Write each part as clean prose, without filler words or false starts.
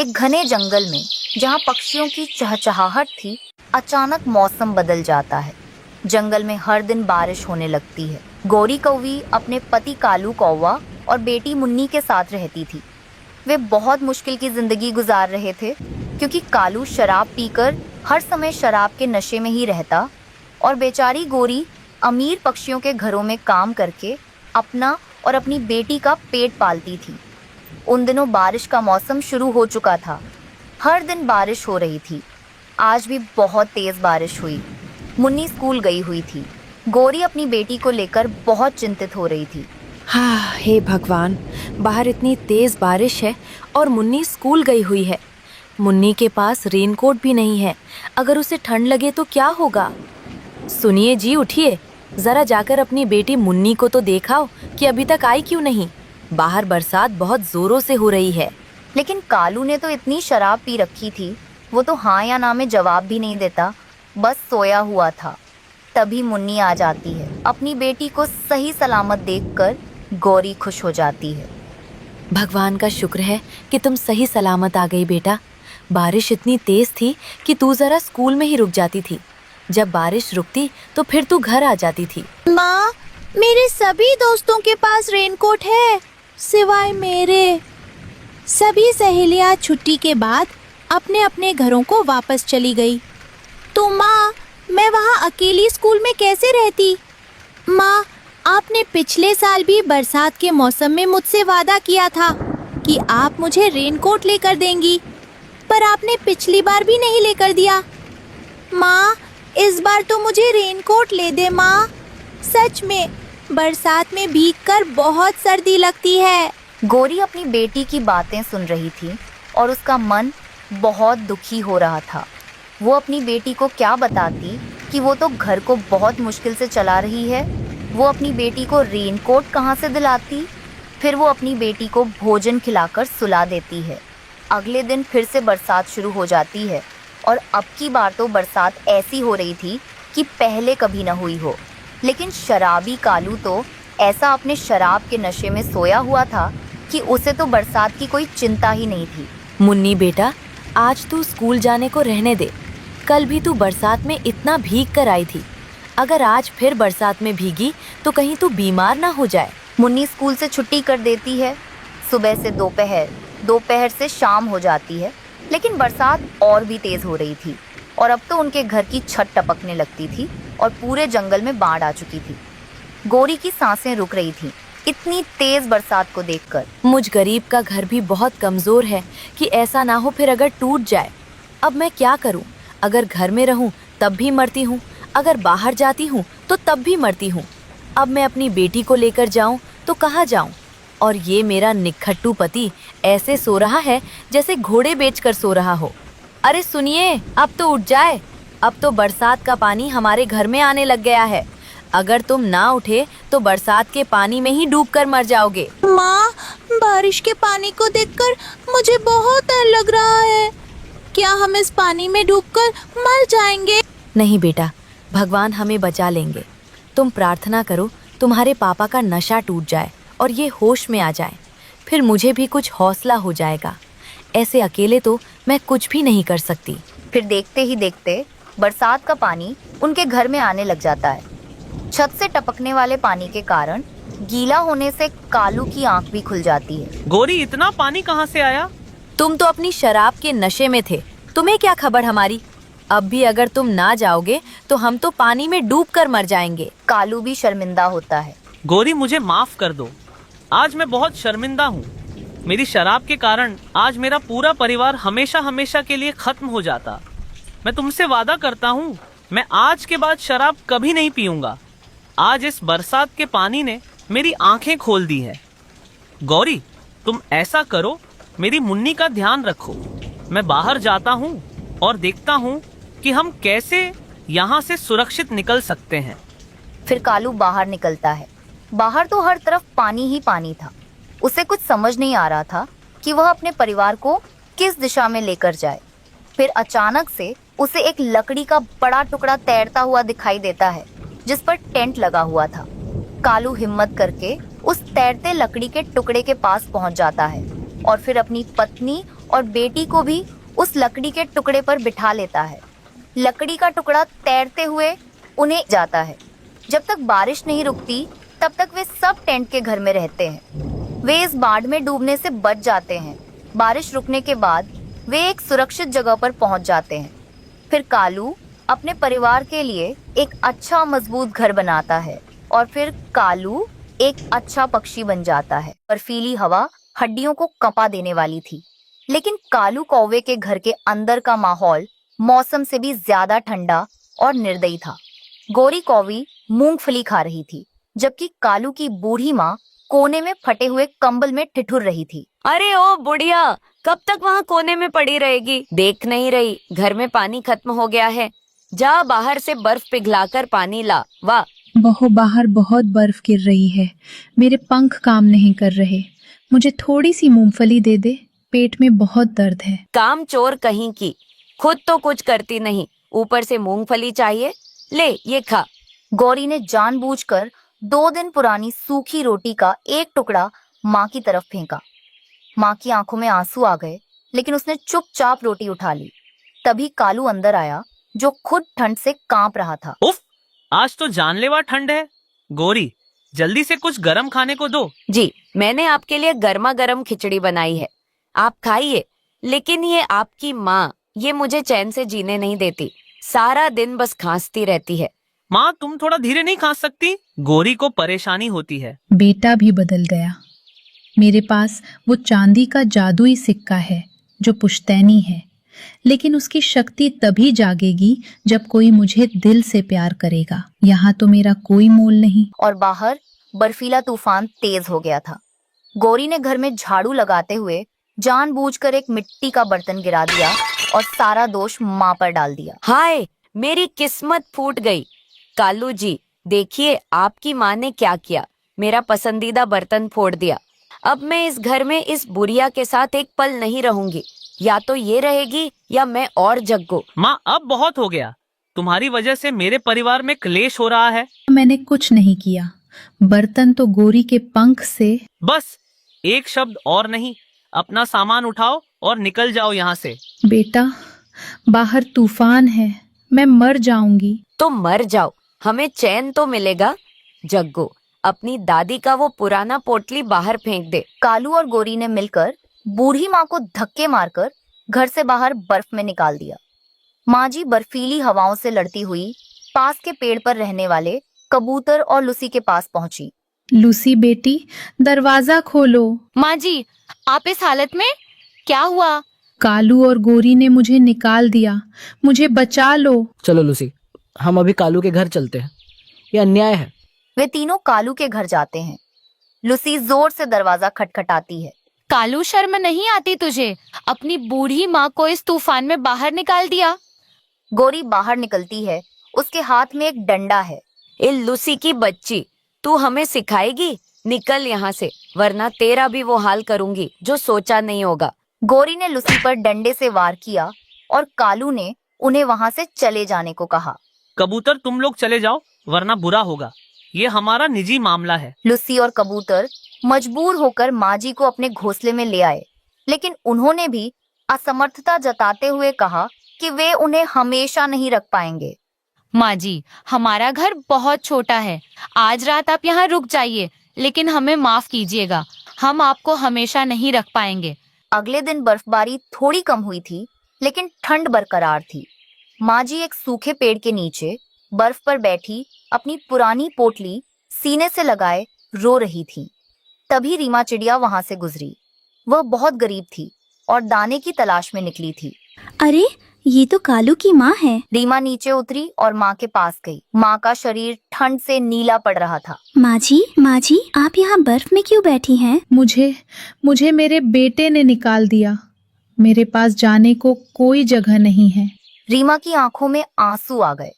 एक घने जंगल में जहाँ पक्षियों की चहचहाहट थी, अचानक मौसम बदल जाता है। जंगल में हर दिन बारिश होने लगती है। गौरी कौवी अपने पति कालू कौवा और बेटी मुन्नी के साथ रहती थी। वे बहुत मुश्किल की जिंदगी गुजार रहे थे, क्योंकि कालू शराब पीकर हर समय शराब के नशे में ही रहता और बेचारी गौरी अमीर पक्षियों के घरों में काम करके अपना और अपनी बेटी का पेट पालती थी। उन दिनों बारिश का मौसम शुरू हो चुका था। हर दिन बारिश हो रही थी। आज भी बहुत तेज बारिश हुई। मुन्नी स्कूल गई हुई थी। गौरी अपनी बेटी को लेकर बहुत चिंतित हो रही थी। हाँ, हे भगवान, बाहर इतनी तेज बारिश है और मुन्नी स्कूल गई हुई है। मुन्नी के पास रेनकोट भी नहीं है। अगर उसे ठंड लगे तो क्या होगा? सुनिए जी, उठिए, जरा जाकर अपनी बेटी मुन्नी को तो देखाओ कि अभी तक आई क्यों नहीं। बाहर बरसात बहुत जोरों से हो रही है। लेकिन कालू ने तो इतनी शराब पी रखी थी, वो तो हाँ या ना में जवाब भी नहीं देता, बस सोया हुआ था। तभी मुन्नी आ जाती है। अपनी बेटी को सही सलामत देखकर गौरी खुश हो जाती है। भगवान का शुक्र है कि तुम सही सलामत आ गई बेटा। बारिश इतनी तेज थी कि तू जरा स्कूल में ही रुक जाती थी। जब बारिश रुकती तो फिर तू घर आ जाती थी। माँ, मेरे सभी दोस्तों के पास रेनकोट है सिवाय मेरे। सभी सहेलियाँ छुट्टी के बाद अपने अपने घरों को वापस चली गई। तो माँ, मैं वहाँ अकेली स्कूल में कैसे रहती? माँ, आपने पिछले साल भी बरसात के मौसम में मुझसे वादा किया था कि आप मुझे रेनकोट लेकर देंगी, पर आपने पिछली बार भी नहीं लेकर दिया। माँ, इस बार तो मुझे रेनकोट ले दे माँ। सच में बरसात में भीगकर बहुत सर्दी लगती है। गौरी अपनी बेटी की बातें सुन रही थी और उसका मन बहुत दुखी हो रहा था। वो अपनी बेटी को क्या बताती कि वो तो घर को बहुत मुश्किल से चला रही है। वो अपनी बेटी को रेनकोट कहाँ से दिलाती? फिर वो अपनी बेटी को भोजन खिलाकर सुला देती है। अगले दिन फिर से बरसात शुरू हो जाती है और अब की बार तो बरसात ऐसी हो रही थी कि पहले कभी न हुई हो। लेकिन शराबी कालू तो ऐसा अपने शराब के नशे में सोया हुआ था कि उसे तो बरसात की कोई चिंता ही नहीं थी। मुन्नी बेटा, आज तू स्कूल जाने को रहने दे। कल भी तू बरसात में इतना भीग कर आई थी। अगर आज फिर बरसात में भीगी तो कहीं तू बीमार ना हो जाए। मुन्नी स्कूल से छुट्टी कर देती है। सुबह से दोपहर, दोपहर से शाम हो जाती है। लेकिन बरसात और भी तेज हो रही थी और अब तो उनके घर की छत टपकने लगती थी और पूरे जंगल में बाढ़ आ चुकी थी। गौरी की सांसें रुक रही थीं इतनी तेज बरसात को देखकर। मुझ गरीब का घर भी बहुत कमजोर है कि ऐसा ना हो फिर अगर टूट जाए। अब मैं क्या करूं? अगर घर में रहूं तब भी मरती हूं, अगर बाहर जाती हूं तो तब भी मरती हूं। अब मैं अपनी बेटी को लेकर जाऊं तो कहाँ जाऊं? और ये मेरा निखट्टू पति ऐसे सो रहा है जैसे घोड़े बेचकर सो रहा हो। अरे सुनिए, अब तो उठ जाए। अब तो बरसात का पानी हमारे घर में आने लग गया है। अगर तुम ना उठे तो बरसात के पानी में ही डूबकर मर जाओगे। माँ, बारिश के पानी को देखकर मुझे बहुत डर लग रहा है। क्या हम इस पानी में डूबकर मर जाएंगे? नहीं बेटा, भगवान हमें बचा लेंगे। तुम प्रार्थना करो तुम्हारे पापा का नशा टूट जाए और ये होश में आ जाए, फिर मुझे भी कुछ हौसला हो जाएगा। ऐसे अकेले तो मैं कुछ भी नहीं कर सकती। फिर देखते ही देखते बरसात का पानी उनके घर में आने लग जाता है। छत से टपकने वाले पानी के कारण गीला होने से कालू की आंख भी खुल जाती है। गौरी, इतना पानी कहाँ से आया? तुम तो अपनी शराब के नशे में थे, तुम्हें क्या खबर हमारी। अब भी अगर तुम ना जाओगे तो हम तो पानी में डूबकर मर जाएंगे। कालू भी शर्मिंदा होता है। गौरी, मुझे माफ कर दो। आज मैं बहुत शर्मिंदा हूँ। मेरी शराब के कारण आज मेरा पूरा परिवार हमेशा हमेशा के लिए खत्म हो जाता। मैं तुमसे वादा करता हूँ, मैं आज के बाद शराब कभी नहीं पीऊंगा। आज इस बरसात के पानी ने मेरी आंखें खोल दी है। गौरी, तुम ऐसा करो, मेरी मुन्नी का ध्यान रखो। मैं बाहर जाता हूँ और देखता हूँ कि हम कैसे यहाँ से सुरक्षित निकल सकते हैं। फिर कालू बाहर निकलता है। बाहर तो हर तरफ पानी ही पानी था। उसे कुछ समझ नहीं आ रहा था कि वह अपने परिवार को किस दिशा में लेकर जाए। फिर अचानक से उसे एक लकड़ी का बड़ा टुकड़ा तैरता हुआ दिखाई देता है, जिस पर टेंट लगा हुआ था। कालू हिम्मत करके उस तैरते लकड़ी के टुकड़े के पास पहुंच जाता है और फिर अपनी पत्नी और बेटी को भी उस लकड़ी के टुकड़े पर बिठा लेता है। लकड़ी का टुकड़ा तैरते हुए उन्हें जाता है। जब तक बारिश नहीं रुकती तब तक वे सब टेंट के घर में रहते हैं। वे इस बाढ़ में डूबने से बच जाते हैं। बारिश रुकने के बाद वे एक सुरक्षित जगह पर पहुंच जाते हैं। फिर कालू अपने परिवार के लिए एक अच्छा मजबूत घर बनाता है और फिर कालू एक अच्छा पक्षी बन जाता है। बर्फीली हवा हड्डियों को कंपा देने वाली थी, लेकिन कालू कौवे के घर के अंदर का माहौल मौसम से भी ज्यादा ठंडा और निर्दयी था। गोरी कौवी मूंगफली खा रही थी, जबकि कालू की बूढ़ी माँ कोने में फटे हुए कंबल में ठिठुर रही थी। अरे ओ बुढ़िया, कब तक वहाँ कोने में पड़ी रहेगी? देख नहीं रही घर में पानी खत्म हो गया है? जा बाहर से बर्फ पिघलाकर पानी ला। वाह, बाहर बहुत बर्फ गिर रही है। मेरे पंख काम नहीं कर रहे। मुझे थोड़ी सी मूंगफली दे दे, पेट में बहुत दर्द है। काम चोर कहीं की, खुद तो कुछ करती नहीं, ऊपर से मूंगफली चाहिए। ले ये खा। गौरी ने जानबूझकर 2 दिन पुरानी सूखी रोटी का एक टुकड़ा माँ की तरफ फेंका। माँ की आंखों में आंसू आ गए, लेकिन उसने चुपचाप रोटी उठा ली। तभी कालू अंदर आया, जो खुद ठंड से कांप रहा था। उफ, आज तो जानलेवा ठंड है। गोरी, जल्दी से कुछ गरम खाने को दो। जी, मैंने आपके लिए गर्मा गर्म खिचड़ी बनाई है, आप खाइए। लेकिन ये आपकी माँ, ये मुझे चैन से जीने नहीं देती, सारा दिन बस खांसती रहती है। माँ, तुम थोड़ा धीरे नहीं खा सकती? गोरी को परेशानी होती है। बेटा भी बदल गया। मेरे पास वो चांदी का जादुई सिक्का है जो पुश्तैनी है, लेकिन उसकी शक्ति तभी जागेगी जब कोई मुझे दिल से प्यार करेगा। यहाँ तो मेरा कोई मोल नहीं। और बाहर बर्फीला तूफान तेज हो गया था। गौरी ने घर में झाड़ू लगाते हुए जानबूझकर एक मिट्टी का बर्तन गिरा दिया और सारा दोष माँ पर डाल दिया। हाय, मेरी किस्मत फूट गई। कालू जी, देखिए आपकी माँ ने क्या किया, मेरा पसंदीदा बर्तन फोड़ दिया। अब मैं इस घर में इस बुढ़िया के साथ एक पल नहीं रहूंगी। या तो ये रहेगी या मैं और जग्गू। माँ, अब बहुत हो गया। तुम्हारी वजह से मेरे परिवार में क्लेश हो रहा है। मैंने कुछ नहीं किया। बर्तन तो गोरी के पंख से। बस एक शब्द और नहीं, अपना सामान उठाओ और निकल जाओ यहाँ से। बेटा, बाहर तूफान है, मैं मर जाऊंगी। तो मर जाओ, हमें चैन तो मिलेगा। जग्गू, अपनी दादी का वो पुराना पोटली बाहर फेंक दे। कालू और गोरी ने मिलकर बूढ़ी माँ को धक्के मारकर घर से बाहर बर्फ में निकाल दिया। माँ जी बर्फीली हवाओं से लड़ती हुई पास के पेड़ पर रहने वाले कबूतर और लूसी के पास पहुंची। लूसी बेटी, दरवाजा खोलो। माँ जी, आप इस हालत में? क्या हुआ? कालू और गोरी ने मुझे निकाल दिया, मुझे बचा लो। चलो लूसी, हम अभी कालू के घर चलते हैं, ये अन्याय है। वे तीनों कालू के घर जाते हैं। लूसी जोर से दरवाजा खटखटाती है। कालू, शर्म नहीं आती तुझे? अपनी बूढ़ी माँ को इस तूफान में बाहर निकाल दिया। गोरी बाहर निकलती है, उसके हाथ में एक डंडा है। ए लूसी की बच्ची, तू हमें सिखाएगी? निकल यहाँ से, वरना तेरा भी वो हाल करूंगी जो सोचा नहीं होगा। गोरी ने लूसी पर डंडे से वार किया और कालू ने उन्हें वहां से चले जाने को कहा। कबूतर, तुम लोग चले जाओ, वरना बुरा होगा। ये हमारा निजी मामला है। लूसी और कबूतर मजबूर होकर माँ जी को अपने घोंसले में ले आए, लेकिन उन्होंने भी असमर्थता जताते हुए कहा कि वे उन्हें हमेशा नहीं रख पाएंगे। माँ जी, हमारा घर बहुत छोटा है, आज रात आप यहाँ रुक जाइए, लेकिन हमें माफ कीजिएगा, हम आपको हमेशा नहीं रख पाएंगे। अगले दिन बर्फबारी थोड़ी कम हुई थी, लेकिन ठंड बरकरार थी। माँ जी एक सूखे पेड़ के नीचे बर्फ पर बैठी अपनी पुरानी पोटली सीने से लगाए रो रही थी। तभी रीमा चिड़िया वहां से गुजरी। वह बहुत गरीब थी और दाने की तलाश में निकली थी। अरे, ये तो कालू की माँ है। रीमा नीचे उतरी और माँ के पास गई। माँ का शरीर ठंड से नीला पड़ रहा था। माँ जी, आप यहाँ बर्फ में क्यों बैठी हैं? मुझे मेरे बेटे ने निकाल दिया। मेरे पास जाने को कोई जगह नहीं है। रीमा की आंखों में आंसू आ गए।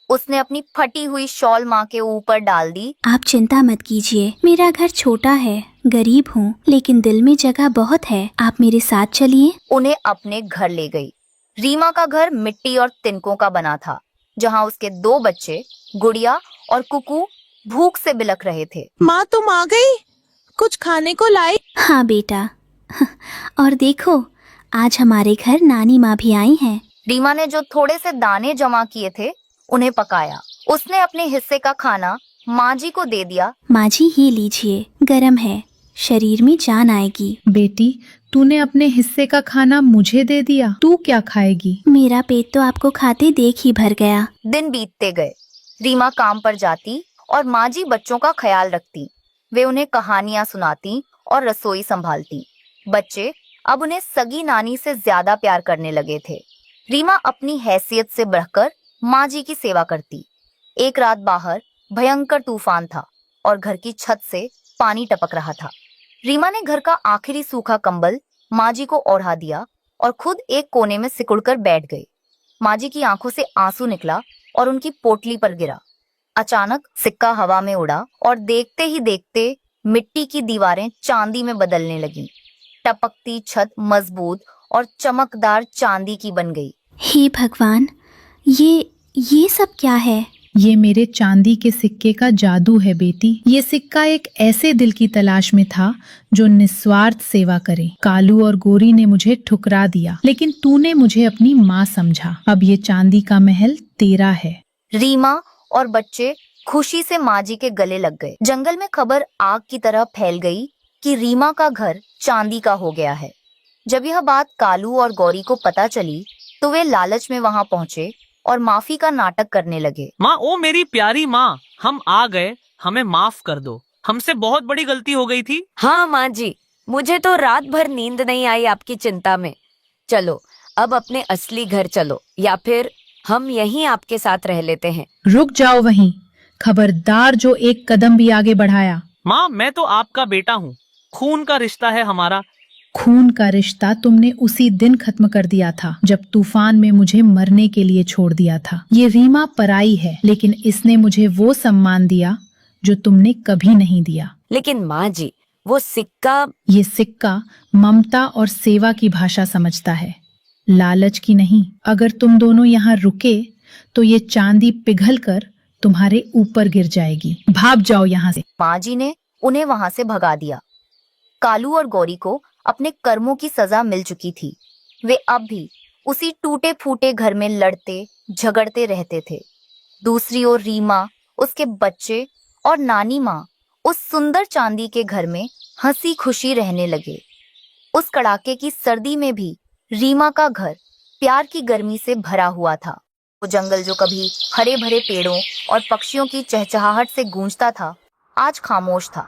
उसने अपनी फटी हुई शॉल माँ के ऊपर डाल दी। आप चिंता मत कीजिए, मेरा घर छोटा है, गरीब हूँ, लेकिन दिल में जगह बहुत है। आप मेरे साथ चलिए। उन्हें अपने घर ले गई। रीमा का घर मिट्टी और तिनकों का बना था, जहाँ उसके 2 बच्चे गुड़िया और कुकू भूख से बिलख रहे थे। माँ, तुम आ गई? कुछ खाने को लाई? हाँ बेटा, और देखो, आज हमारे घर नानी माँ भी आई हैं। रीमा ने जो थोड़े से दाने जमा किए थे उन्हें पकाया। उसने अपने हिस्से का खाना माँ जी को दे दिया। माँ जी ये लीजिए, गरम है, शरीर में जान आएगी। बेटी, तूने अपने हिस्से का खाना मुझे दे दिया, तू क्या खाएगी? मेरा पेट तो आपको खाते देख ही भर गया। दिन बीतते गए। रीमा काम पर जाती और माँ जी बच्चों का ख्याल रखती। वे उन्हें कहानियां सुनाती और रसोई संभालती। बच्चे अब उन्हें सगी नानी से ज्यादा प्यार करने लगे थे। रीमा अपनी हैसियत से बढ़कर माँ जी की सेवा करती। एक रात बाहर भयंकर तूफान था और घर की छत से पानी टपक रहा था। रीमा ने घर का आखिरी सूखा कंबल माँ जी को ओढ़ा दिया और खुद एक कोने में सिकुड़कर बैठ गई। माँ जी की आंखों से आंसू निकला और उनकी पोटली पर गिरा। अचानक सिक्का हवा में उड़ा और देखते ही देखते मिट्टी की दीवारें चांदी में बदलने लगीं। टपकती छत मजबूत और चमकदार चांदी की बन गई। हे भगवान, ये सब क्या है? ये मेरे चांदी के सिक्के का जादू है बेटी। ये सिक्का एक ऐसे दिल की तलाश में था जो निस्वार्थ सेवा करे। कालू और गोरी ने मुझे ठुकरा दिया, लेकिन तूने मुझे अपनी माँ समझा। अब ये चांदी का महल तेरा है। रीमा और बच्चे खुशी से माँ जी के गले लग गए। जंगल में खबर आग की तरह फैल गई कि रीमा का घर चांदी का हो गया है। जब यह बात कालू और गौरी को पता चली तो वे लालच में वहां पहुंचे और माफी का नाटक करने लगे। माँ, ओ मेरी प्यारी माँ, हम आ गए, हमें माफ कर दो, हमसे बहुत बड़ी गलती हो गई थी। हाँ माँ जी, मुझे तो रात भर नींद नहीं आई आपकी चिंता में। चलो अब अपने असली घर चलो, या फिर हम यहीं आपके साथ रह लेते हैं। रुक जाओ वहीं, खबरदार जो एक कदम भी आगे बढ़ाया। माँ, मैं तो आपका बेटा हूँ, खून का रिश्ता है हमारा। खून का रिश्ता तुमने उसी दिन खत्म कर दिया था जब तूफान में मुझे मरने के लिए छोड़ दिया था। ये रीमा पराई है, लेकिन इसने मुझे वो सम्मान दिया जो तुमने कभी नहीं दिया। लेकिन माँ जी, वो सिक्का। ये सिक्का ममता और सेवा की भाषा समझता है, लालच की नहीं। अगर तुम दोनों यहाँ रुके तो ये चांदी पिघल कर तुम्हारे ऊपर गिर जाएगी। भाग जाओ यहाँ से। माँ जी ने उन्हें वहां से भगा दिया। कालू और गौरी को अपने कर्मों की सजा मिल चुकी थी। वे अब भी उसी टूटे फूटे घर में लड़ते झगड़ते रहते थे। दूसरी ओर रीमा, उसके बच्चे और नानी माँ उस सुंदर चांदी के घर में हंसी खुशी रहने लगे। उस कड़ाके की सर्दी में भी रीमा का घर प्यार की गर्मी से भरा हुआ था। वो जंगल जो कभी हरे भरे पेड़ों और पक्षियों की चहचहाहट से गूंजता था, आज खामोश था।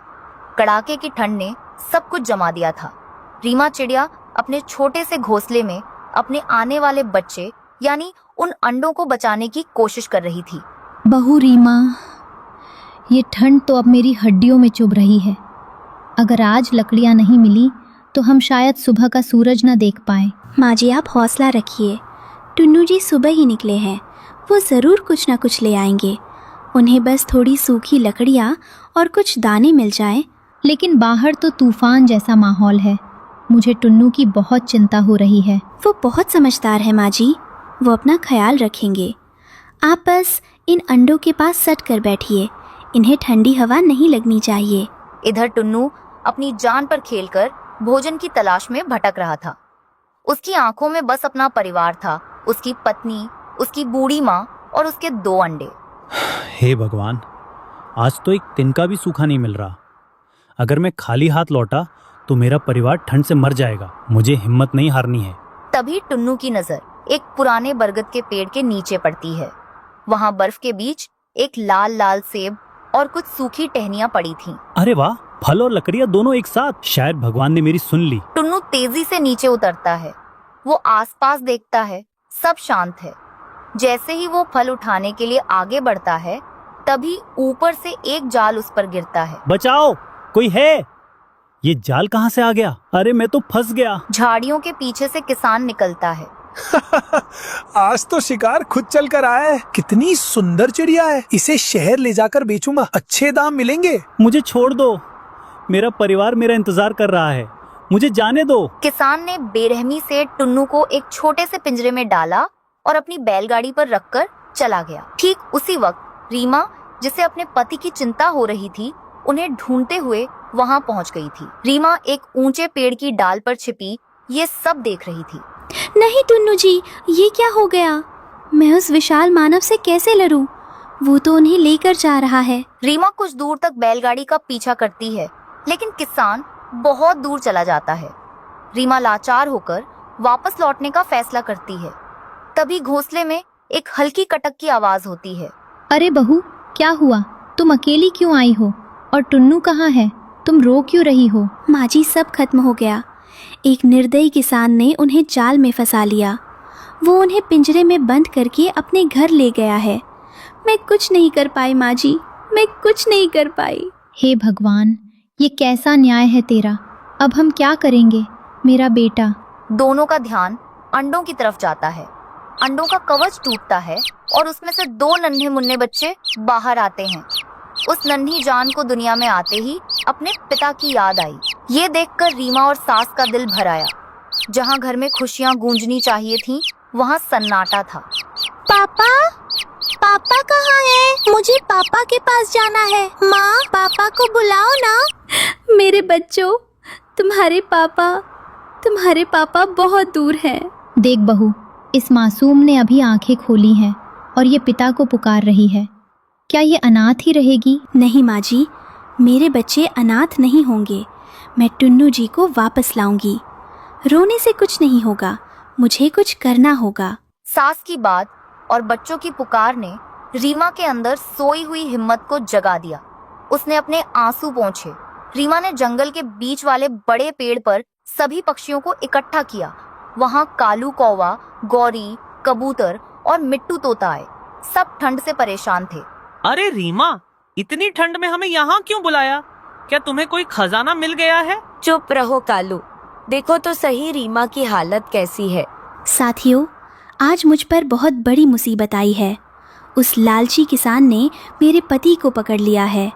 कड़ाके की ठंड ने सब कुछ जमा दिया था। रीमा चिड़िया अपने छोटे से घोंसले में अपने आने वाले बच्चे यानी उन अंडों को बचाने की कोशिश कर रही थी। बहू रीमा, ये ठंड तो अब मेरी हड्डियों में चुभ रही है। अगर आज लकड़ियाँ नहीं मिली तो हम शायद सुबह का सूरज न देख पाएं। माँ जी आप हौसला रखिए, टुन्नू जी सुबह ही निकले हैं, वो ज़रूर कुछ न कुछ ले आएंगे। उन्हें बस थोड़ी सूखी लकड़ियाँ और कुछ दाने मिल जाएं। लेकिन बाहर तो तूफान जैसा माहौल है, मुझे टुन्नू की बहुत चिंता हो रही है। वो बहुत समझदार है माँ जी, वो अपना ख्याल रखेंगे। आप बस इन अंडों के पास सट कर बैठिए, इन्हें ठंडी हवा नहीं लगनी चाहिए। इधर टुन्नू अपनी जान पर खेलकर भोजन की तलाश में भटक रहा था। उसकी आंखों में बस अपना परिवार था, उसकी पत्नी, उसकी बूढ़ी माँ और उसके 2 अंडे। हे भगवान, आज तो एक तिनका भी सूखा नहीं मिल रहा। अगर मैं खाली हाथ लौटा तो मेरा परिवार ठंड से मर जाएगा। मुझे हिम्मत नहीं हारनी है। तभी टुन्नू की नजर एक पुराने बरगद के पेड़ के नीचे पड़ती है। वहाँ बर्फ के बीच एक लाल लाल सेब और कुछ सूखी टहनियाँ पड़ी थीं। अरे वाह, फल और लकड़ियाँ दोनों एक साथ। शायद भगवान ने मेरी सुन ली। टुन्नू तेजी से नीचे उतरता है। वो आसपास देखता है, सब शांत है। जैसे ही वो फल उठाने के लिए आगे बढ़ता है, तभी ऊपर से एक जाल उस पर गिरता है। बचाओ, कोई है? ये जाल कहाँ से आ गया? अरे मैं तो फंस गया। झाड़ियों के पीछे से किसान निकलता है। आज तो शिकार खुद चल कर आया है। कितनी सुंदर चिड़िया है, इसे शहर ले जाकर बेचूंगा, अच्छे दाम मिलेंगे। मुझे छोड़ दो, मेरा परिवार मेरा इंतजार कर रहा है, मुझे जाने दो। किसान ने बेरहमी से टुन्नू को एक छोटे से पिंजरे में डाला और अपनी बैलगाड़ी पर रखकर चला गया। ठीक उसी वक्त रीमा, जिसे अपने पति की चिंता हो रही थी, उन्हें ढूंढते हुए वहां पहुंच गई थी। रीमा एक ऊंचे पेड़ की डाल पर छिपी ये सब देख रही थी। नहीं टुन्नू जी, ये क्या हो गया? मैं उस विशाल मानव से कैसे लड़ूं? वो तो उन्हें लेकर जा रहा है। रीमा कुछ दूर तक बैलगाड़ी का पीछा करती है, लेकिन किसान बहुत दूर चला जाता है। रीमा लाचार होकर वापस लौटने का फैसला करती है। तभी घोंसले में एक हल्की कटक की आवाज होती है। अरे बहू, क्या हुआ? तुम अकेली क्यों आई हो? और टुन्नू कहाँ है? तुम रो क्यों रही हो? माँ जी, सब खत्म हो गया। एक निर्दयी किसान ने उन्हें जाल में फंसा लिया। वो उन्हें पिंजरे में बंद करके अपने घर ले गया है। मैं कुछ नहीं कर पाई माँ जी, मैं कुछ नहीं कर पाई। हे भगवान, ये कैसा न्याय है तेरा? अब हम क्या करेंगे? मेरा बेटा। दोनों का ध्यान अंडों की तरफ जाता है। अंडों का कवच टूटता है और उसमें से 2 नन्हे मुन्ने बच्चे बाहर आते हैं। उस नन्ही जान को दुनिया में आते ही अपने पिता की याद आई। ये देखकर रीमा और सास का दिल भर आया। जहाँ घर में खुशियाँ गूंजनी चाहिए थीं, वहाँ सन्नाटा था। पापा, पापा कहाँ है? मुझे पापा के पास जाना है। माँ, पापा को बुलाओ ना। मेरे बच्चों, तुम्हारे पापा बहुत दूर हैं। देख बहू, इस मासूम ने अभी आंखें खोली हैं और ये पिता को पुकार रही है। क्या ये अनाथ ही रहेगी? नहीं माँ जी, मेरे बच्चे अनाथ नहीं होंगे। मैं टुन्नू जी को वापस लाऊंगी। रोने से कुछ नहीं होगा, मुझे कुछ करना होगा। सास की बात और बच्चों की पुकार ने रीमा के अंदर सोई हुई हिम्मत को जगा दिया। उसने अपने आंसू पोंछे। रीमा ने जंगल के बीच वाले बड़े पेड़ पर सभी पक्षियों को इकट्ठा किया। वहाँ कालू कौवा, गौरी, कबूतर और मिट्टू तोता आए। सब ठंड से परेशान थे। अरे रीमा, इतनी ठंड में हमें यहाँ क्यों बुलाया? क्या तुम्हें कोई खजाना मिल गया है? चुप रहो कालू, देखो तो सही रीमा की हालत कैसी है। साथियों, आज मुझ पर बहुत बड़ी मुसीबत आई है। उस लालची किसान ने मेरे पति को पकड़ लिया है।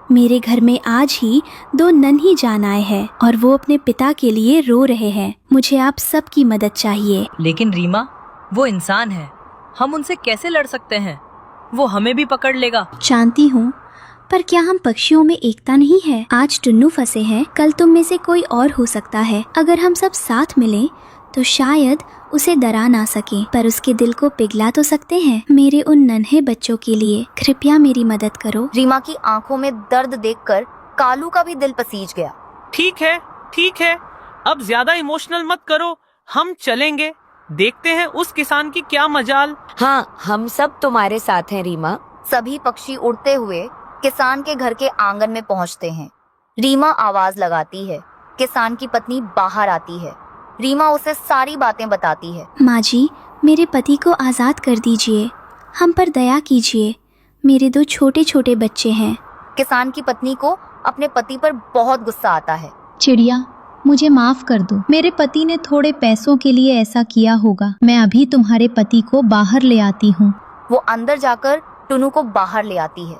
मेरे घर में आज ही 2 नन्ही जान आए हैं और वो अपने पिता के लिए रो रहे हैं। मुझे आप सबकी मदद चाहिए। लेकिन रीमा, वो इंसान है, हम उनसे कैसे लड़ सकते हैं? वो हमें भी पकड़ लेगा। जानती हूँ, पर क्या हम पक्षियों में एकता नहीं है? आज टुन्नू फंसे हैं, कल तुम में से कोई और हो सकता है। अगर हम सब साथ मिलें तो शायद उसे डरा ना सके, पर उसके दिल को पिघला तो सकते हैं। मेरे उन नन्हे बच्चों के लिए कृपया मेरी मदद करो। रीमा की आंखों में दर्द देखकर कालू का भी दिल पसीज गया। ठीक है, अब ज्यादा इमोशनल मत करो, हम चलेंगे। देखते हैं उस किसान की क्या मजाल। हाँ, हम सब तुम्हारे साथ हैं रीमा। सभी पक्षी उड़ते हुए किसान के घर के आंगन में पहुंचते हैं। रीमा आवाज लगाती है। किसान की पत्नी बाहर आती है। रीमा उसे सारी बातें बताती है। माँ जी, मेरे पति को आज़ाद कर दीजिए, हम पर दया कीजिए। मेरे 2 छोटे छोटे बच्चे हैं। किसान की पत्नी को अपने पति पर बहुत गुस्सा आता है। चिड़िया, मुझे माफ कर दो। मेरे पति ने थोड़े पैसों के लिए ऐसा किया होगा। मैं अभी तुम्हारे पति को बाहर ले आती हूँ। वो अंदर जाकर टुन्नू को बाहर ले आती है।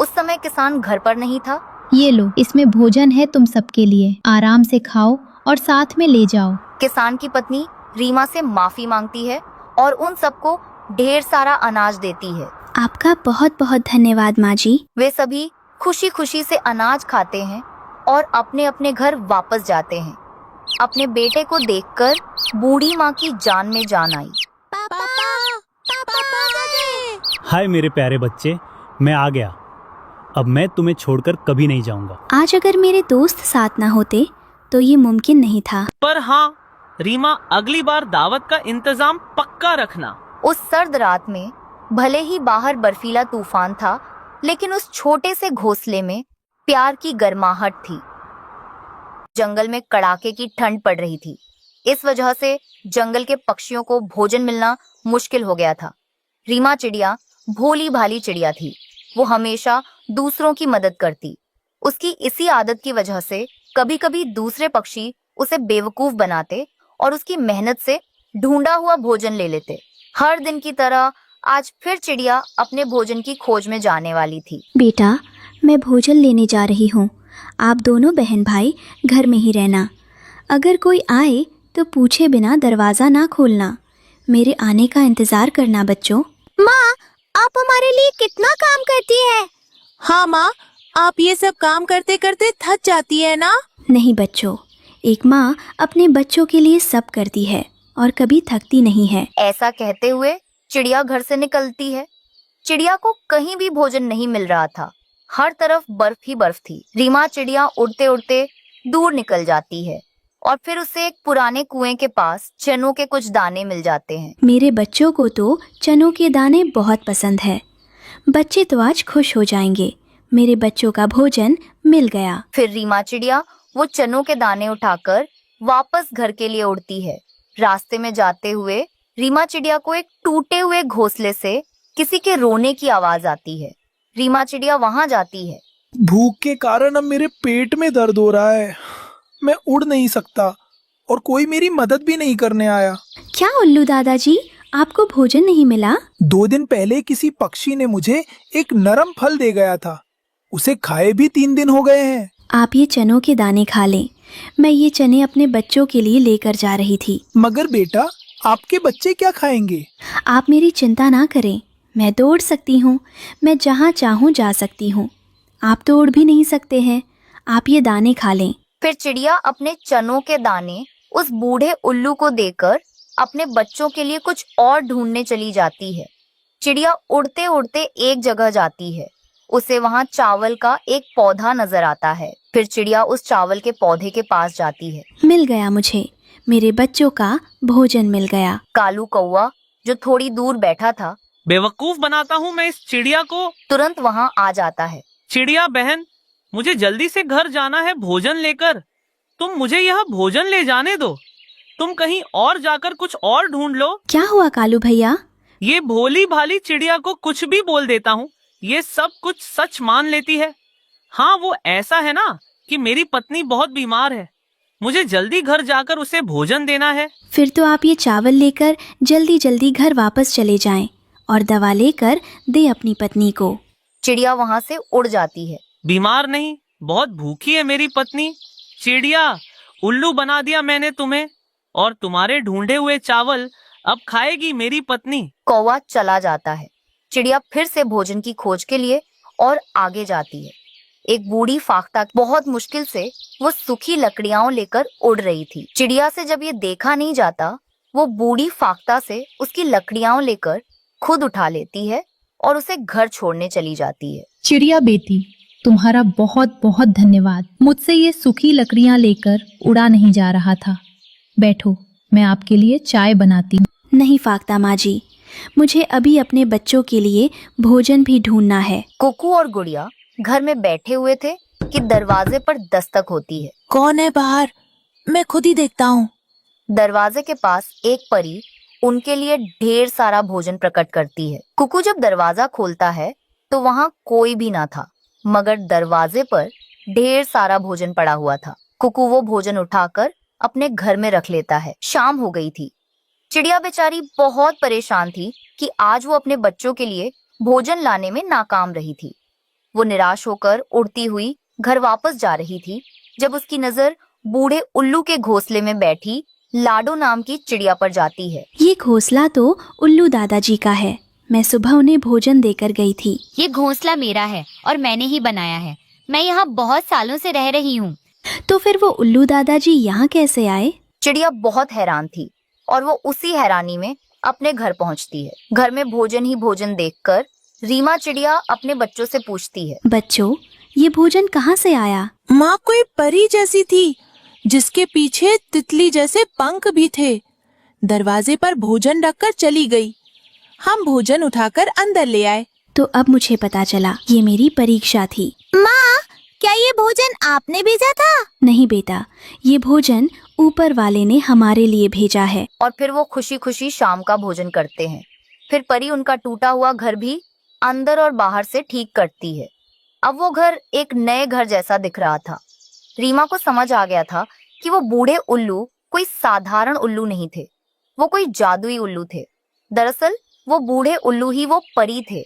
उस समय किसान घर पर नहीं था। ये लो, इसमें भोजन है तुम सबके लिए। आराम से खाओ और साथ में ले जाओ। किसान की पत्नी रीमा से माफी मांगती है और उन सबको ढेर सारा अनाज देती है। आपका बहुत बहुत धन्यवाद माँ जी। वे सभी खुशी खुशी से अनाज खाते हैं और अपने अपने घर वापस जाते हैं। अपने बेटे को देखकर बूढ़ी माँ की जान में जान आई। हाय मेरे प्यारे बच्चे, मैं आ गया। अब मैं तुम्हें छोड़कर कभी नहीं जाऊंगा। आज अगर मेरे दोस्त साथ न होते तो ये मुमकिन नहीं था। पर हाँ रीमा, अगली बार दावत का इंतजाम पक्का रखना। उस सर्द रात में भले ही बाहर बर्फीला तूफान था, लेकिन उस छोटे से घोंसले में प्यार की गर्माहट थी। जंगल में कड़ाके की ठंड पड़ रही थी। इस वजह से जंगल के पक्षियों को भोजन मिलना मुश्किल हो गया था। रीमा चिड़िया भोली भाली चिड़िया थी। वो हमेशा दूसरों की मदद करती। उसकी इसी आदत की वजह से कभी कभी दूसरे पक्षी उसे बेवकूफ बनाते और उसकी मेहनत से ढूंढा हुआ भोजन ले लेते। हर दिन की तरह आज फिर चिड़िया अपने भोजन की खोज में जाने वाली थी। बेटा, मैं भोजन लेने जा रही हूँ। आप दोनों बहन भाई घर में ही रहना। अगर कोई आए तो पूछे बिना दरवाजा ना खोलना। मेरे आने का इंतजार करना बच्चों। माँ, आप हमारे लिए कितना काम करती है। हाँ माँ, आप ये सब काम करते करते थक जाती है ना? नहीं बच्चों, एक माँ अपने बच्चों के लिए सब करती है और कभी थकती नहीं है। ऐसा कहते हुए चिड़िया घर से निकलती है। चिड़िया को कहीं भी भोजन नहीं मिल रहा था, हर तरफ बर्फ ही बर्फ थी। रीमा चिड़िया उड़ते उड़ते दूर निकल जाती है और फिर उसे एक पुराने कुएं के पास चनों के कुछ दाने मिल जाते हैं। मेरे बच्चों को तो चनों के दाने बहुत पसंद है। बच्चे तो आज खुश हो जाएंगे, मेरे बच्चों का भोजन मिल गया। फिर रीमा चिड़िया वो चनों के दाने उठाकर वापस घर के लिए उड़ती है। रास्ते में जाते हुए रीमा चिड़िया को एक टूटे हुए घोंसले से किसी के रोने की आवाज आती है। रीमा चिड़िया वहां जाती है। भूख के कारण अब मेरे पेट में दर्द हो रहा है, मैं उड़ नहीं सकता और कोई मेरी मदद भी नहीं करने आया। क्या उल्लू दादाजी, आपको भोजन नहीं मिला? 2 दिन पहले किसी पक्षी ने मुझे एक नरम फल दे गया था, उसे खाए भी 3 दिन हो गए हैं। आप ये चनों के दाने खा लें, मैं ये चने अपने बच्चों के लिए लेकर जा रही थी। मगर बेटा, आपके बच्चे क्या खाएंगे? आप मेरी चिंता ना करें, मैं तो उड़ सकती हूँ, मैं जहाँ चाहूँ जा सकती हूँ। आप तो उड़ भी नहीं सकते हैं, आप ये दाने खा लें। फिर चिड़िया अपने चनों के दाने उस बूढ़े उल्लू को देकर अपने बच्चों के लिए कुछ और ढूंढने चली जाती है। चिड़िया उड़ते उड़ते एक जगह जाती है, उसे वहां चावल का एक पौधा नजर आता है। फिर चिड़िया उस चावल के पौधे के पास जाती है। मिल गया मुझे, मेरे बच्चों का भोजन मिल गया। कालू कौवा जो थोड़ी दूर बैठा था, बेवकूफ बनाता हूँ मैं इस चिड़िया को, तुरंत वहां आ जाता है। चिड़िया बहन, मुझे जल्दी से घर जाना है भोजन लेकर। तुम मुझे यह भोजन ले जाने दो, तुम कहीं और जाकर कुछ और ढूंढ लो। क्या हुआ कालू भैया? ये भोली भाली चिड़िया को कुछ भी बोल देता हूँ, ये सब कुछ सच मान लेती है। हाँ, वो ऐसा है ना कि मेरी पत्नी बहुत बीमार है, मुझे जल्दी घर जाकर उसे भोजन देना है। फिर तो आप ये चावल लेकर जल्दी जल्दी घर वापस चले जाएं और दवा लेकर दे अपनी पत्नी को। चिड़िया वहां से उड़ जाती है। बीमार नहीं, बहुत भूखी है मेरी पत्नी। चिड़िया, उल्लू बना दिया मैंने तुम्हें, और तुम्हारे ढूंढे हुए चावल अब खाएगी मेरी पत्नी। कौवा चला जाता है। चिड़िया फिर से भोजन की खोज के लिए और आगे जाती है। एक बूढ़ी फाख्ता बहुत मुश्किल से वो सूखी लकड़ियां लेकर उड़ रही थी। चिड़िया से जब ये देखा नहीं जाता, वो बूढ़ी फाख्ता से उसकी लकड़ियां लेकर खुद उठा लेती है और उसे घर छोड़ने चली जाती है। चिड़िया बेटी, तुम्हारा बहुत बहुत धन्यवाद। मुझसे ये सूखी लकड़ियां लेकर उड़ा नहीं जा रहा था। बैठो, मैं आपके लिए चाय बनाती हूँ। नहीं फाख्ता माँ जी, मुझे अभी अपने बच्चों के लिए भोजन भी ढूंढना है। कुकू और गुड़िया घर में बैठे हुए थे कि दरवाजे पर दस्तक होती है। कौन है बाहर? मैं खुद ही देखता हूँ। दरवाजे के पास एक परी उनके लिए ढेर सारा भोजन प्रकट करती है। कुकू जब दरवाजा खोलता है तो वहाँ कोई भी ना था, मगर दरवाजे पर ढेर सारा भोजन पड़ा हुआ था। कुकू वो भोजन उठाकर अपने घर में रख लेता है। शाम हो गई थी। चिड़िया बेचारी बहुत परेशान थी कि आज वो अपने बच्चों के लिए भोजन लाने में नाकाम रही थी। वो निराश होकर उड़ती हुई घर वापस जा रही थी जब उसकी नजर बूढ़े उल्लू के घोंसले में बैठी लाडो नाम की चिड़िया पर जाती है। ये घोंसला तो उल्लू दादाजी का है, मैं सुबह उन्हें भोजन देकर गई थी। ये घोंसला मेरा है और मैंने ही बनाया है, मैं यहाँ बहुत सालों से रह रही हूँ। तो फिर वो उल्लू दादाजी यहाँ कैसे आए? चिड़िया बहुत हैरान थी और वो उसी हैरानी में अपने घर पहुँचती है। घर में भोजन ही भोजन देखकर रीमा चिड़िया अपने बच्चों से पूछती है, बच्चों, ये भोजन कहाँ से आया? माँ कोई परी जैसी थी जिसके पीछे तितली जैसे पंख भी थे। दरवाजे पर भोजन रखकर चली गई। हम भोजन उठाकर अंदर ले आए। तो अब मुझे पता चला ये मेरी परीक्षा थी। माँ, क्या ये भोजन आपने भेजा था? नहीं बेटा, ये भोजन ऊपर वाले ने हमारे लिए भेजा है। और फिर वो खुशी खुशी शाम का भोजन करते हैं। फिर परी उनका टूटा हुआ घर भी अंदर और बाहर से ठीक करती है। अब वो घर एक नए घर जैसा दिख रहा था। रीमा को समझ आ गया था कि वो बूढ़े उल्लू कोई साधारण उल्लू नहीं थे, वो कोई जादुई उल्लू थे। दरअसल वो बूढ़े उल्लू ही वो परी थे।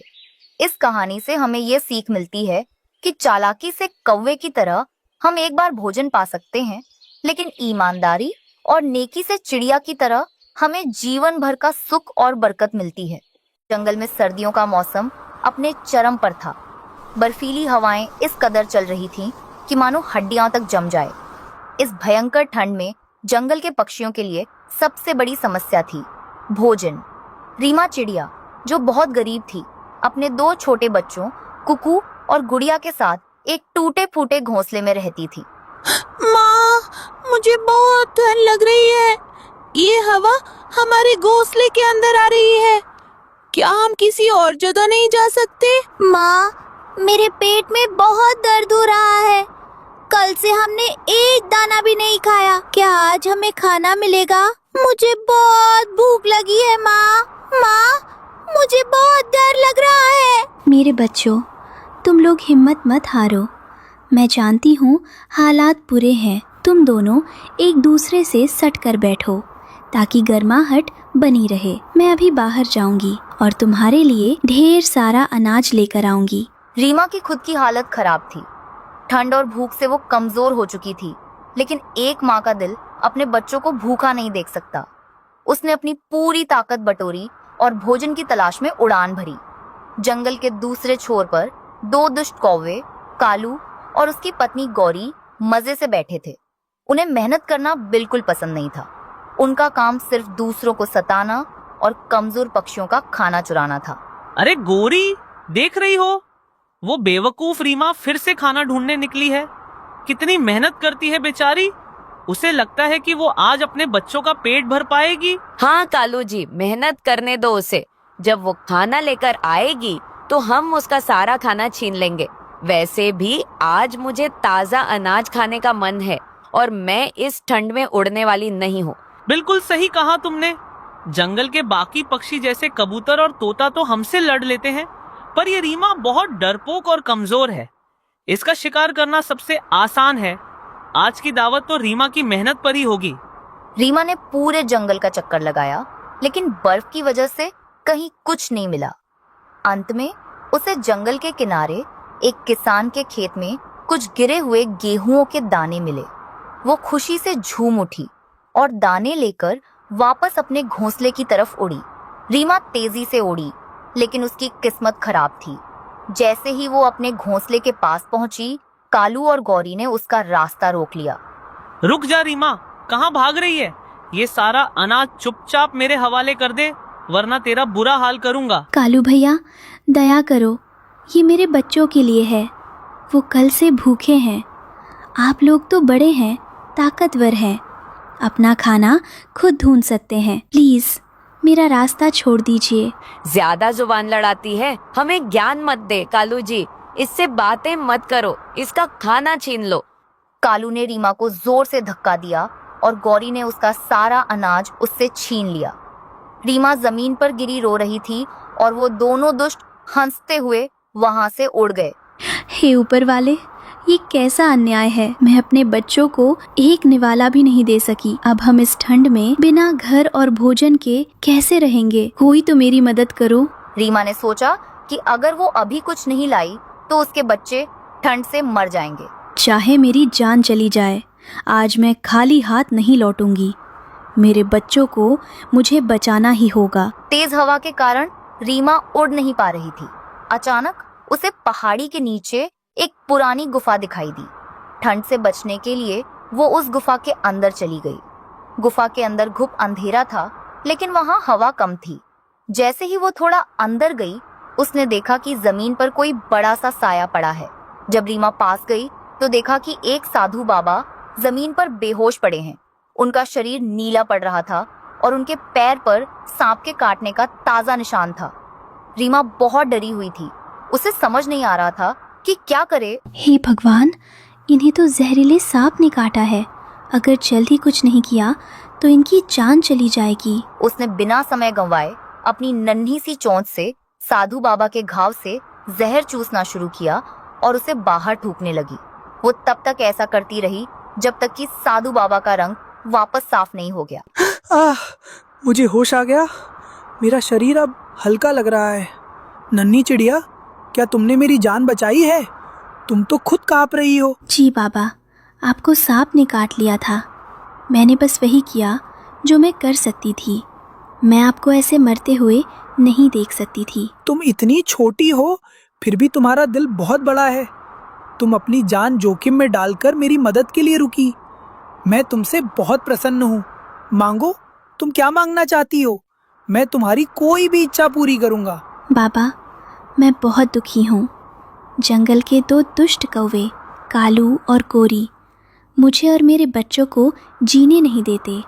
इस कहानी से हमें ये सीख मिलती है कि चालाकी से कौवे की तरह हम एक बार भोजन पा सकते हैं, लेकिन ईमानदारी और नेकी से चिड़िया की तरह हमें जीवन भर का सुख और बरकत मिलती है। जंगल में सर्दियों का मौसम अपने चरम पर था। बर्फीली हवाएं इस कदर चल रही थीं कि मानो हड्डियां तक जम जाए। इस भयंकर ठंड में जंगल के पक्षियों के लिए सबसे बड़ी समस्या थी भोजन। रीमा चिड़िया, जो बहुत गरीब थी, अपने 2 छोटे बच्चों कुकू और गुड़िया के साथ एक टूटे फूटे घोंसले में रहती थी। माँ, मुझे बहुत ठंड लग रही है। ये हवा हमारे घोंसले के अंदर आ रही है। क्या हम किसी और जगह नहीं जा सकते? माँ, मेरे पेट में बहुत दर्द हो रहा है। कल से हमने एक दाना भी नहीं खाया। क्या आज हमें खाना मिलेगा? मुझे बहुत भूख लगी है माँ। माँ, मुझे बहुत डर लग रहा है। मेरे बच्चों, तुम लोग हिम्मत मत हारो। मैं जानती हूँ हालात बुरे हैं। तुम दोनों एक दूसरे से सट कर बैठो ताकि गर्माहट बनी रहे। मैं अभी बाहर जाऊंगी और तुम्हारे लिए ढेर सारा अनाज लेकर आऊंगी। रीमा की खुद की हालत खराब थी। ठंड और भूख से वो कमजोर हो चुकी थी, लेकिन एक माँ का दिल अपने बच्चों को भूखा नहीं देख सकता। उसने अपनी पूरी ताकत बटोरी और भोजन की तलाश में उड़ान भरी। जंगल के दूसरे छोर पर 2 दुष्ट कौवे, कालू और उसकी पत्नी गौरी मजे से बैठे थे। उन्हें मेहनत करना बिल्कुल पसंद नहीं था। उनका काम सिर्फ दूसरों को सताना और कमजोर पक्षियों का खाना चुराना था। अरे गोरी, देख रही हो? वो बेवकूफ रीमा फिर से खाना ढूंढने निकली है। कितनी मेहनत करती है बेचारी। उसे लगता है कि वो आज अपने बच्चों का पेट भर पाएगी। हाँ कालू जी, मेहनत करने दो उसे। जब वो खाना लेकर आएगी तो हम उसका सारा खाना छीन लेंगे। वैसे भी आज मुझे ताजा अनाज खाने का मन है और मैं इस ठंड में उड़ने वाली नहीं हूँ। बिल्कुल सही कहा तुमने। जंगल के बाकी पक्षी जैसे कबूतर और तोता तो हमसे लड़ लेते हैं, पर ये रीमा बहुत डरपोक और कमजोर है। इसका शिकार करना सबसे आसान है। आज की दावत तो रीमा की मेहनत पर ही होगी। रीमा ने पूरे जंगल का चक्कर लगाया, लेकिन बर्फ की वजह से कहीं कुछ नहीं मिला। अंत में उसे जंगल के किनारे एक किसान के खेत में कुछ गिरे हुए गेहूं के दाने मिले। वो खुशी से झूम उठी और दाने लेकर वापस अपने घोंसले की तरफ उड़ी। रीमा तेजी से उड़ी, लेकिन उसकी किस्मत खराब थी। जैसे ही वो अपने घोंसले के पास पहुंची, कालू और गौरी ने उसका रास्ता रोक लिया। रुक जा रीमा, कहाँ भाग रही है? ये सारा अनाज चुपचाप मेरे हवाले कर दे, वरना तेरा बुरा हाल करूंगा। कालू भैया, दया करो, ये मेरे बच्चों के लिए है। वो कल से भूखे हैं। आप लोग तो बड़े हैं, ताकतवर हैं, अपना खाना खुद ढूंढ सकते हैं। प्लीज मेरा रास्ता छोड़ दीजिए। ज्यादा जुबान लड़ाती है, हमें ज्ञान मत दे कालू जी। इससे बातें मत करो, इसका खाना छीन लो। कालू ने रीमा को जोर से धक्का दिया और गौरी ने उसका सारा अनाज उससे छीन लिया। रीमा जमीन पर गिरी रो रही थी और वो दोनों दुष्ट हंसते हुए वहां से उड़ गए। हे ऊपर वाले, ये कैसा अन्याय है। मैं अपने बच्चों को एक निवाला भी नहीं दे सकी। अब हम इस ठंड में बिना घर और भोजन के कैसे रहेंगे? कोई तो मेरी मदद करो। रीमा ने सोचा कि अगर वो अभी कुछ नहीं लाई तो उसके बच्चे ठंड से मर जाएंगे। चाहे मेरी जान चली जाए, आज मैं खाली हाथ नहीं लौटूंगी। मेरे बच्चों को मुझे बचाना ही होगा। तेज हवा के कारण रीमा उड़ नहीं पा रही थी। अचानक उसे पहाड़ी के नीचे एक पुरानी गुफा दिखाई दी। ठंड से बचने के लिए वो उस गुफा के अंदर चली गई। गुफा के अंदर घुप अंधेरा था, लेकिन वहां हवा कम थी। जैसे ही वो थोड़ा अंदर गई, उसने देखा कि जमीन पर कोई बड़ा सा साया पड़ा है। जब रीमा पास गई तो देखा कि एक साधु बाबा जमीन पर बेहोश पड़े हैं। उनका शरीर नीला पड़ रहा था और उनके पैर पर सांप के काटने का ताजा निशान था। रीमा बहुत डरी हुई थी। उसे समझ नहीं आ रहा था कि क्या करे। हे भगवान, इन्हें तो जहरीले सांप ने काटा है। अगर जल्दी कुछ नहीं किया तो इनकी जान चली जाएगी। उसने बिना समय गंवाए अपनी नन्ही सी चोंच से साधु बाबा के घाव से जहर चूसना शुरू किया और उसे बाहर थूकने लगी। वो तब तक ऐसा करती रही जब तक कि साधु बाबा का रंग वापस साफ नहीं हो गया। मुझे होश आ गया। मेरा शरीर अब हल्का लग रहा है। नन्ही चिड़िया, क्या तुमने मेरी जान बचाई है? तुम तो खुद कांप रही हो। जी बाबा, आपको सांप ने काट लिया था। मैंने बस वही किया जो मैं कर सकती थी। मैं आपको ऐसे मरते हुए नहीं देख सकती थी। तुम इतनी छोटी हो, फिर भी तुम्हारा दिल बहुत बड़ा है। तुम अपनी जान जोखिम में डालकर मेरी मदद के लिए रुकी। मैं तुमसे बहुत प्रसन्न हूँ। मांगो, तुम क्या मांगना चाहती हो? मैं तुम्हारी कोई भी इच्छा पूरी करूँगा। बाबा, मैं बहुत दुखी हूँ। जंगल के 2 दुष्ट कौवे, कालू और गोरी, मुझे और मेरे बच्चों को जीने नहीं देते।